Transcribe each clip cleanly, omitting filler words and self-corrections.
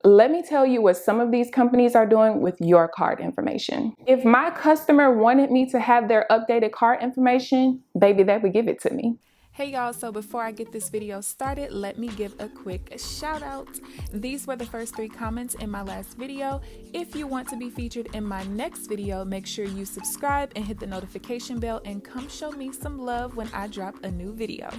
Let me tell you what some of these companies are doing with your card information. If my customer wanted me to have their updated card information, baby, they would give it to me. Hey y'all, so before I get this video started, let me give a quick shout out. These were the first 3 comments in my last video. If you want to be featured in my next video, make sure you subscribe and hit the notification bell and come show me some love when I drop a new video.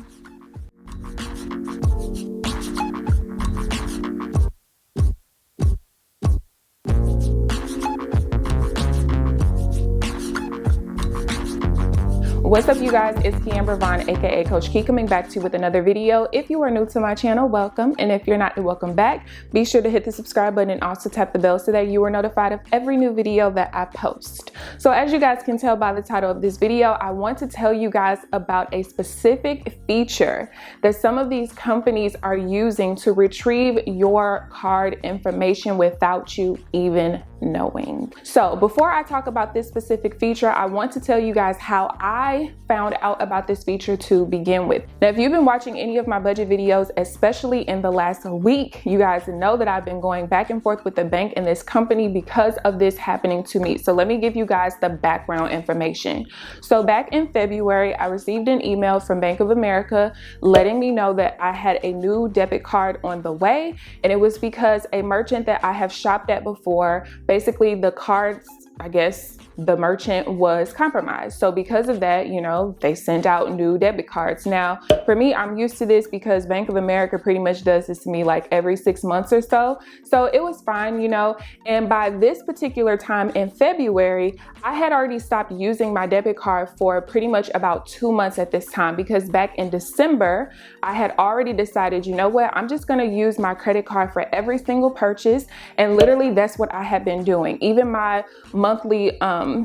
What's up, you guys? It's KeAmber Vaughn, aka CoachKe, coming back to you with another video. If you are new to my channel, welcome, and if you're not, welcome back. Be sure to hit the subscribe button and also tap the bell so that you are notified of every new video that I post. So as you guys can tell by the title of this video, I want to tell you guys about a specific feature that some of these companies are using to retrieve your card information without you even knowing. So before I talk about this specific feature, I want to tell you guys how I found out about this feature to begin with. Now, if you've been watching any of my budget videos, especially in the last week, you guys know that I've been going back and forth with the bank and this company because of this happening to me. So let me give you guys the background information. So back in February, I received an email from Bank of America letting me know that I had a new debit card on the way, and it was because a merchant that I have shopped at before, basically the cards, I guess the merchant was compromised. So because of that, you know, they sent out new debit cards. Now, for me, I'm used to this because Bank of America pretty much does this to me like every 6 months or so. So it was fine, you know. And by this particular time in February, I had already stopped using my debit card for pretty much about 2 months at this time, because back in December, I had already decided, you know what, I'm just gonna use my credit card for every single purchase. And literally that's what I had been doing. Even my monthly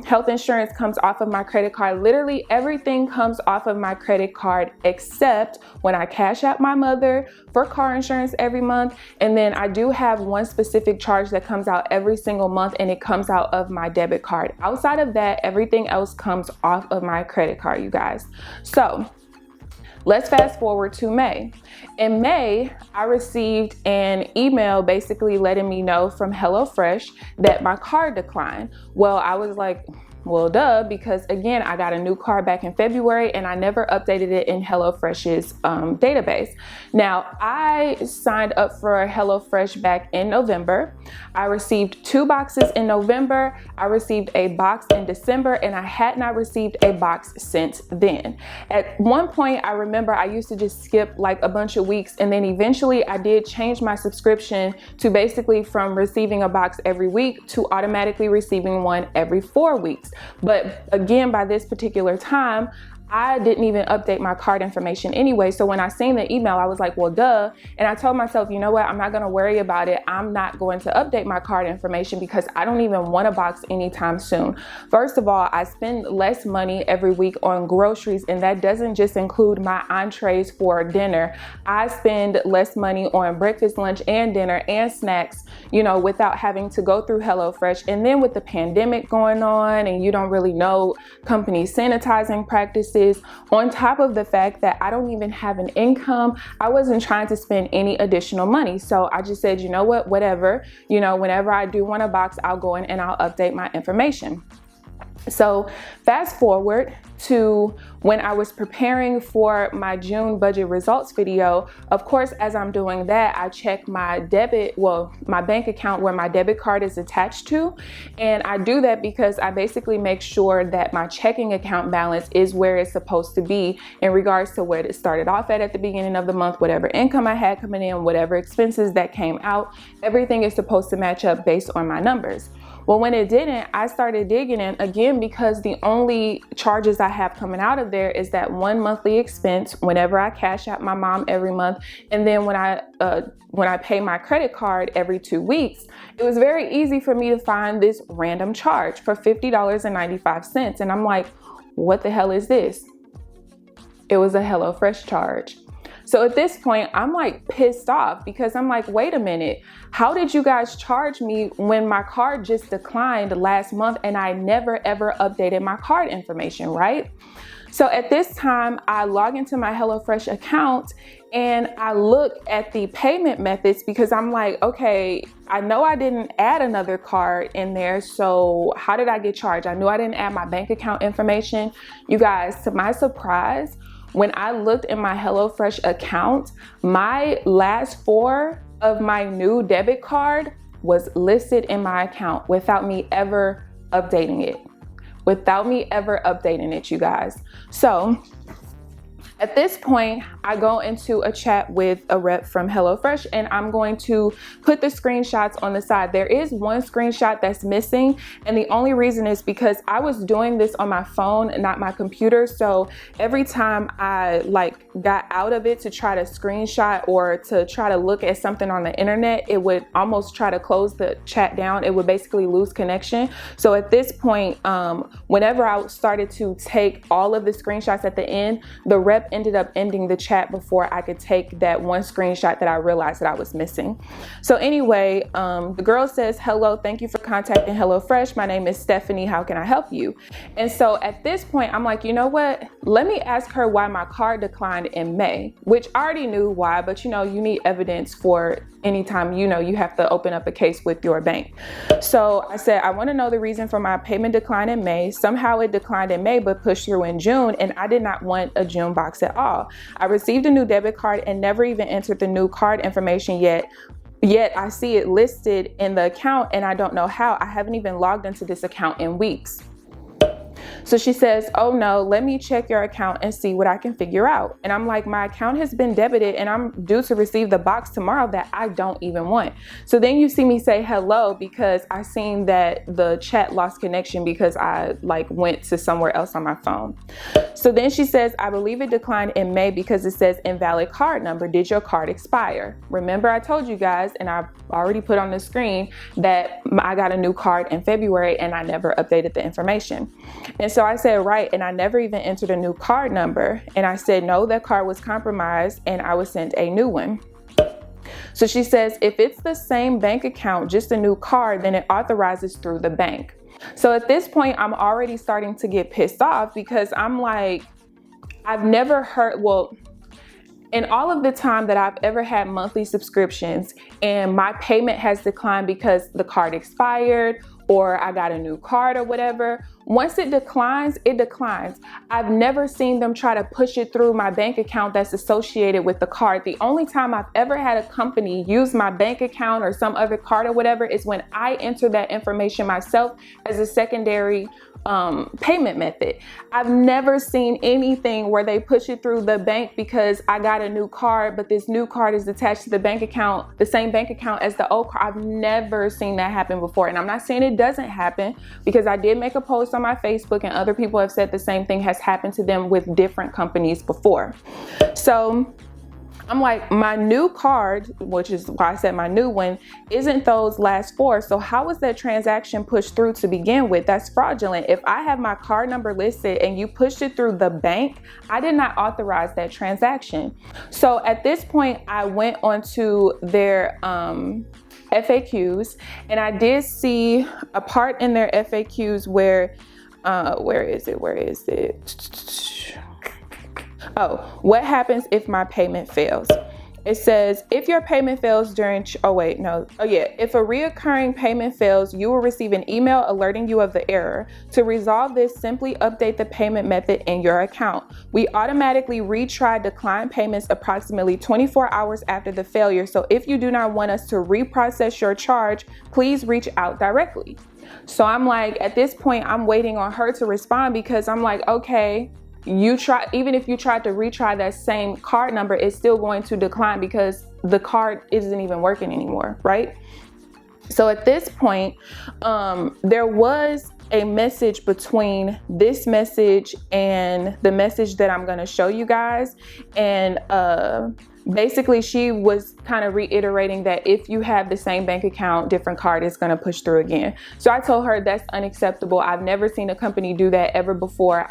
health insurance comes off of my credit card. Literally everything comes off of my credit card except when I cash out my mother for car insurance every month. And then I do have one specific charge that comes out every single month, and it comes out of my debit card. Outside of that, everything else comes off of my credit card, you guys. So let's fast forward to May. In May, I received an email basically letting me know from HelloFresh that my card declined. Well, I was like, well, duh, because again, I got a new card back in February and I never updated it in HelloFresh's database. Now, I signed up for HelloFresh back in November. I received 2 boxes in November. I received a box in December, and I had not received a box since then. At one point, I remember I used to just skip like a bunch of weeks, and then eventually I did change my subscription to basically from receiving a box every week to automatically receiving one every 4 weeks. But again, by this particular time, I didn't even update my card information anyway. So when I seen the email, I was like, well, duh. And I told myself, you know what? I'm not going to worry about it. I'm not going to update my card information because I don't even want a box anytime soon. First of all, I spend less money every week on groceries, and that doesn't just include my entrees for dinner. I spend less money on breakfast, lunch, and dinner and snacks, you know, without having to go through HelloFresh. And then with the pandemic going on, and you don't really know company sanitizing practices, on top of the fact that I don't even have an income, I wasn't trying to spend any additional money. So I just said, you know what, whatever, you know, whenever I do want a box, I'll go in and I'll update my information. So fast forward to when I was preparing for my June budget results video. Of course, as I'm doing that, I check my my bank account where my debit card is attached to. And I do that because I basically make sure that my checking account balance is where it's supposed to be in regards to where it started off at the beginning of the month, whatever income I had coming in, whatever expenses that came out, everything is supposed to match up based on my numbers. Well, when it didn't, I started digging in again, because the only charges I have coming out of there is that one monthly expense whenever I cash out my mom every month. And then when I pay my credit card every 2 weeks, it was very easy for me to find this random charge for $50.95. And I'm like, what the hell is this? It was a HelloFresh charge. So at this point, I'm like pissed off because I'm like, wait a minute, how did you guys charge me when my card just declined last month and I never ever updated my card information, right? So at this time, I log into my HelloFresh account and I look at the payment methods because I'm like, okay, I know I didn't add another card in there. So how did I get charged? I knew I didn't add my bank account information. You guys, to my surprise, when I looked in my HelloFresh account, my last 4 of my new debit card was listed in my account without me ever updating it. You guys. So at this point, I go into a chat with a rep from HelloFresh and I'm going to put the screenshots on the side. There is one screenshot that's missing, and the only reason is because I was doing this on my phone, not my computer. So every time I got out of it to try to screenshot or to try to look at something on the internet, it would almost try to close the chat down. It would basically lose connection. So at this point, whenever I started to take all of the screenshots at the end, the rep ended up ending the chat before I could take that one screenshot that I realized that I was missing. So anyway, the girl says, "Hello, thank you for contacting HelloFresh. My name is Stephanie. How can I help you?" And so at this point, I'm like, you know what? Let me ask her why my card declined in May, which I already knew why, but you need evidence for anytime you have to open up a case with your bank. So I said, I want to know the reason for my payment decline in May. Somehow it declined in May but pushed through in June, and I did not want a June box at all. I received a new debit card and never even entered the new card information yet I see it listed in the account and I don't know how. I haven't even logged into this account in weeks. So she says, "Oh no, let me check your account and see what I can figure out." And I'm like, my account has been debited and I'm due to receive the box tomorrow that I don't even want. So then you see me say hello because I seen that the chat lost connection because I went to somewhere else on my phone. So then she says, "I believe it declined in May because it says invalid card number. Did your card expire?" Remember I told you guys, and I've already put on the screen, that I got a new card in February and I never updated the information. And so I said, right, and I never even entered a new card number. And I said, no, that card was compromised and I was sent a new one. So she says, if it's the same bank account, just a new card, then it authorizes through the bank. So at this point, I'm already starting to get pissed off because I'm like, I've never heard, in all of the time that I've ever had monthly subscriptions and my payment has declined because the card expired or I got a new card or whatever, once it declines, it declines. I've never seen them try to push it through my bank account that's associated with the card. The only time I've ever had a company use my bank account or some other card or whatever is when I enter that information myself as a secondary payment method. I've never seen anything where they push it through the bank because I got a new card, but this new card is attached to the bank account, the same bank account as the old card. I've never seen that happen before. And I'm not saying it doesn't happen because I did make a post on my Facebook and other people have said the same thing has happened to them with different companies before. So I'm like, my new card, which is why I said my new one, isn't those last 4. So how was that transaction pushed through to begin with? That's fraudulent. If I have my card number listed and you pushed it through the bank, I did not authorize that transaction. So at this point, I went onto their FAQs and I did see a part in their FAQs where is it? Oh, what happens if my payment fails? It says, if your payment fails during, if a reoccurring payment fails, you will receive an email alerting you of the error. To resolve this, simply update the payment method in your account. We automatically retry declined payments approximately 24 hours after the failure. So if you do not want us to reprocess your charge, please reach out directly. So I'm like, at this point, I'm waiting on her to respond because I'm like, okay, even if you tried to retry that same card number, it's still going to decline because the card isn't even working anymore, right? So at this point, there was a message between this message and the message that I'm going to show you guys. And basically she was kind of reiterating that if you have the same bank account, different card is going to push through again. So I told her that's unacceptable. I've never seen a company do that ever before.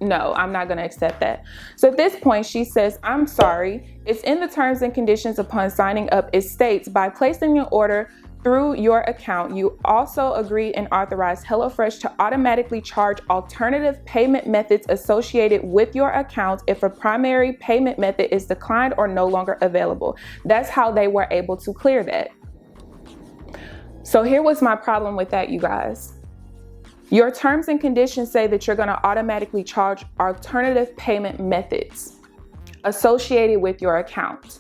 No, I'm not going to accept that. So at this point she says, I'm sorry. It's in the terms and conditions upon signing up. It states, by placing an order through your account, you also agree and authorize HelloFresh to automatically charge alternative payment methods associated with your account if a primary payment method is declined or no longer available. That's how they were able to clear that. So here was my problem with that, you guys. Your terms and conditions say that you're going to automatically charge alternative payment methods associated with your account.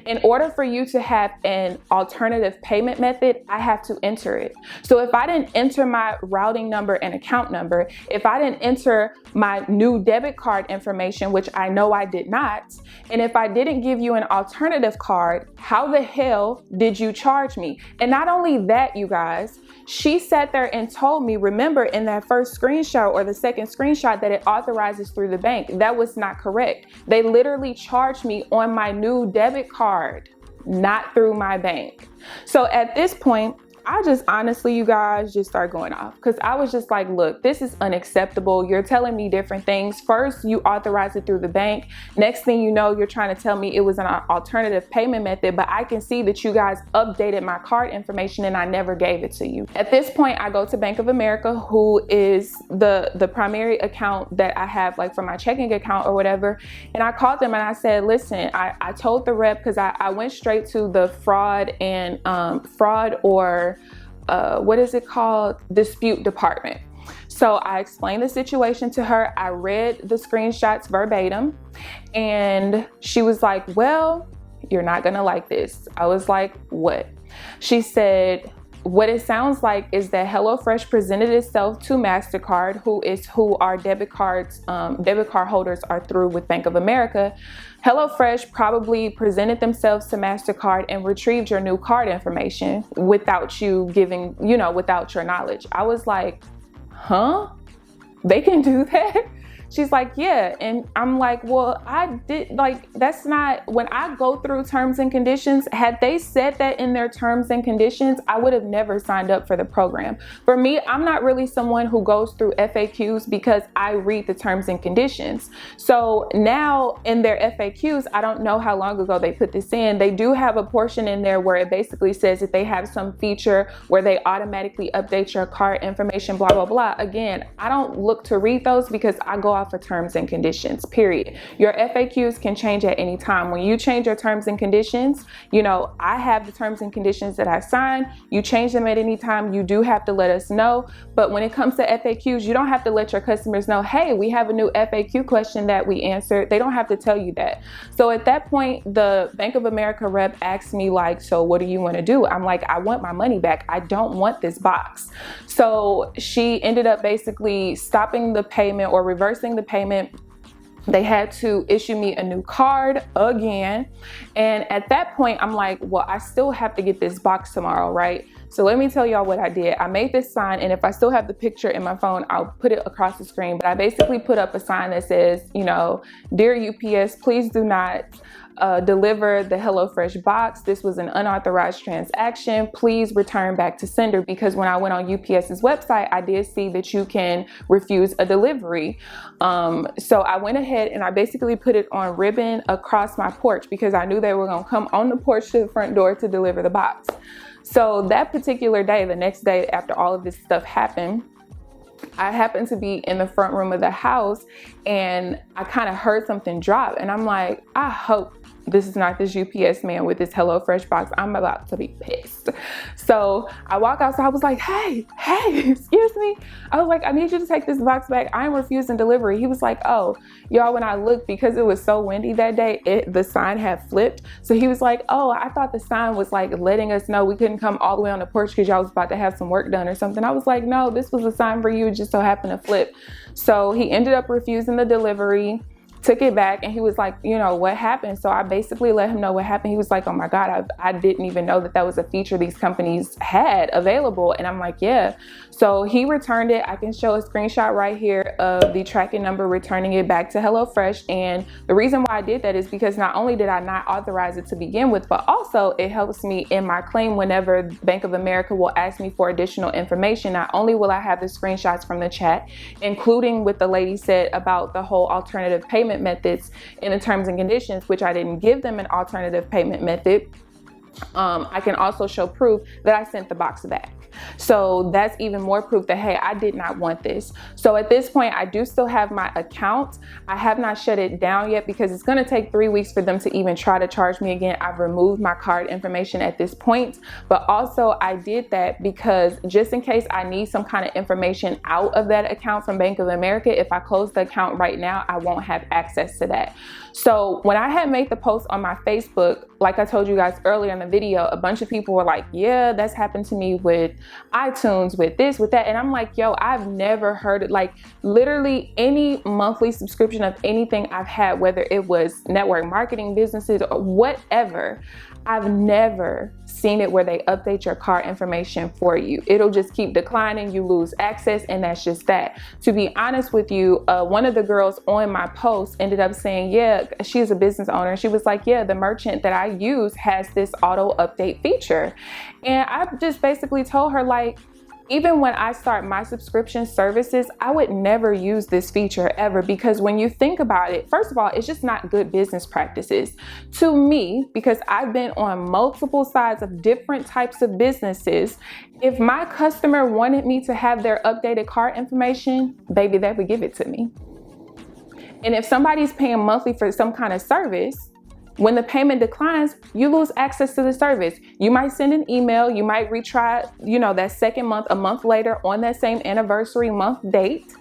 In order for you to have an alternative payment method, I have to enter it. So if I didn't enter my routing number and account number, if I didn't enter my new debit card information, which I know I did not, and if I didn't give you an alternative card, how the hell did you charge me? And not only that, you guys, she sat there and told me, remember in that first screenshot or the second screenshot, that it authorizes through the bank. That was not correct. They literally charged me on my new debit card, not through my bank. So at this point, I just honestly, you guys, just start going off, because I was just like, look, this is unacceptable. You're telling me different things. First, you authorize it through the bank. Next thing you know, you're trying to tell me it was an alternative payment method, but I can see that you guys updated my card information and I never gave it to you. At this point, I go to Bank of America, who is the primary account that I have, like for my checking account or whatever. And I called them and I said, listen, I told the rep, because I went straight to the fraud or what is it called? Dispute department. So I explained the situation to her. I read the screenshots verbatim, and she was like, well, you're not gonna like this. I was like, what? She said, what it sounds like is that HelloFresh presented itself to MasterCard, who our debit card holders are through with Bank of America. HelloFresh probably presented themselves to MasterCard and retrieved your new card information without you giving, without your knowledge. I was like, huh? They can do that? She's like, yeah. And I'm like, well, that's not, when I go through terms and conditions, had they said that in their terms and conditions, I would have never signed up for the program. For me, I'm not really someone who goes through FAQs because I read the terms and conditions. So now in their FAQs, I don't know how long ago they put this in. They do have a portion in there where it basically says that they have some feature where they automatically update your card information, blah, blah, blah. Again, I don't look to read those because I go off of terms and conditions, period. Your FAQs can change at any time. When you change your terms and conditions, I have the terms and conditions that I sign. You change them at any time, you do have to let us know. But when it comes to FAQs, you don't have to let your customers know, hey, we have a new FAQ question that we answered. They don't have to tell you that. So at that point, the Bank of America rep asked me like, so what do you want to do? I'm like, I want my money back. I don't want this box. So she ended up basically stopping the payment or reversing the payment. They had to issue me a new card again. And at that point, I'm like, well, I still have to get this box tomorrow, right? So let me tell y'all what I did. I made this sign, and if I still have the picture in my phone, I'll put it across the screen. But I basically put up a sign that says, dear UPS, please do not deliver the HelloFresh box. This was an unauthorized transaction. Please return back to sender, because when I went on UPS's website, I did see that you can refuse a delivery. So I went ahead and I basically put it on ribbon across my porch because I knew they were going to come on the porch to the front door to deliver the box. So that particular day, the next day after all of this stuff happened, I happened to be in the front room of the house and I kind of heard something drop, and I'm like, I hope this is not this UPS man with this HelloFresh box. I'm about to be pissed. So I walk outside. I was like, hey, excuse me. I was like, I need you to take this box back. I'm refusing delivery. He was like, oh, y'all, when I looked, because it was so windy that day, the sign had flipped. So he was like, oh, I thought the sign was like letting us know we couldn't come all the way on the porch because y'all was about to have some work done or something. I was like, no, this was a sign for you. It just so happened to flip. So he ended up refusing the delivery, took it back, and he was like, what happened? So I basically let him know what happened. He was like, oh my God, I didn't even know that was a feature these companies had available. And I'm like, yeah. So he returned it. I can show a screenshot right here of the tracking number returning it back to HelloFresh. And the reason why I did that is because not only did I not authorize it to begin with, but also it helps me in my claim whenever Bank of America will ask me for additional information. Not only will I have the screenshots from the chat, including what the lady said about the whole alternative payment methods in the terms and conditions, which I didn't give them an alternative payment method. I can also show proof that I sent the box back. So that's even more proof that, hey, I did not want this. So at this point, I do still have my account. I have not shut it down yet because it's going to take 3 weeks for them to even try to charge me again. I've removed my card information at this point, but also I did that because just in case I need some kind of information out of that account from Bank of America, if I close the account right now, I won't have access to that. So when I had made the post on my Facebook, like I told you guys earlier in the video, a bunch of people were like, yeah, that's happened to me with iTunes, with this, with that. And I'm like, yo, I've never heard it. Like literally any monthly subscription of anything I've had, whether it was network marketing businesses or whatever, I've never seen it where they update your card information for you. It'll just keep declining, you lose access, and that's just that. To be honest with you, one of the girls on my post ended up saying, yeah, she's a business owner. She was like, yeah, the merchant that I use has this auto update feature. And I just basically told her, like, even when I start my subscription services, I would never use this feature ever, because when you think about it, first of all, it's just not good business practices to me, because I've been on multiple sides of different types of businesses. If my customer wanted me to have their updated card information, baby, they would give it to me. And if somebody's paying monthly for some kind of service, when the payment declines, you lose access to the service. You might send an email, you might retry, that second month, a month later on that same anniversary month date.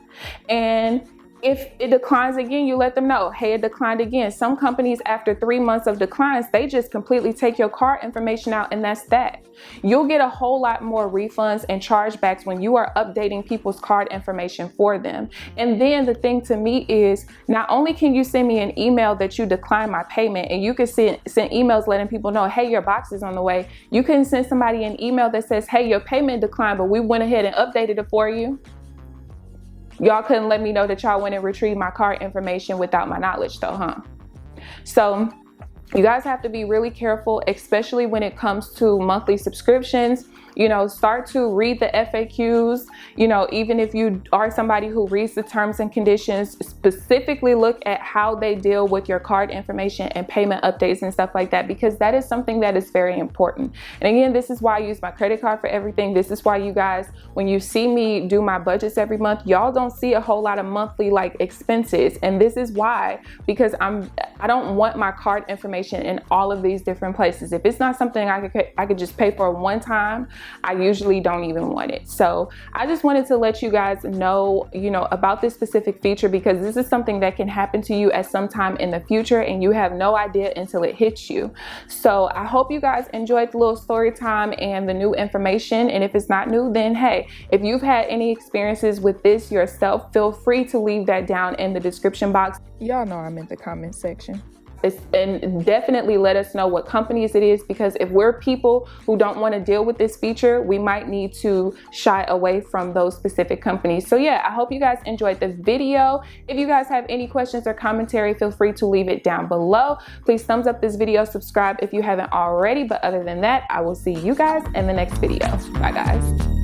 And if it declines again, you let them know, hey, it declined again. Some companies, after 3 months of declines, they just completely take your card information out, and that's that. You'll get a whole lot more refunds and chargebacks when you are updating people's card information for them. And then the thing to me is, not only can you send me an email that you decline my payment, and you can send emails letting people know, hey, your box is on the way. You can send somebody an email that says, hey, your payment declined, but we went ahead and updated it for you. Y'all couldn't let me know that y'all went and retrieved my card information without my knowledge though, huh? So you guys have to be really careful, especially when it comes to monthly subscriptions. Start to read the FAQs. Even if you are somebody who reads the terms and conditions, specifically look at how they deal with your card information and payment updates and stuff like that, because that is something that is very important. And again, this is why I use my credit card for everything. This is why you guys, when you see me do my budgets every month, y'all don't see a whole lot of monthly expenses. And this is why, because I don't want my card information in all of these different places. If it's not something I could just pay for one time, I usually don't even want it. So I just wanted to let you guys know, about this specific feature, because this is something that can happen to you at some time in the future, and you have no idea until it hits you. So I hope you guys enjoyed the little story time and the new information. And if it's not new, then hey, if you've had any experiences with this yourself, feel free to leave that down in the description box. Y'all know I'm in the comment section. And definitely let us know what companies it is, because if we're people who don't want to deal with this feature, we might need to shy away from those specific companies. So yeah, I hope you guys enjoyed the video. If you guys have any questions or commentary, feel free to leave it down below. Please thumbs up this video, subscribe if you haven't already. But other than that, I will see you guys in the next video. Bye guys.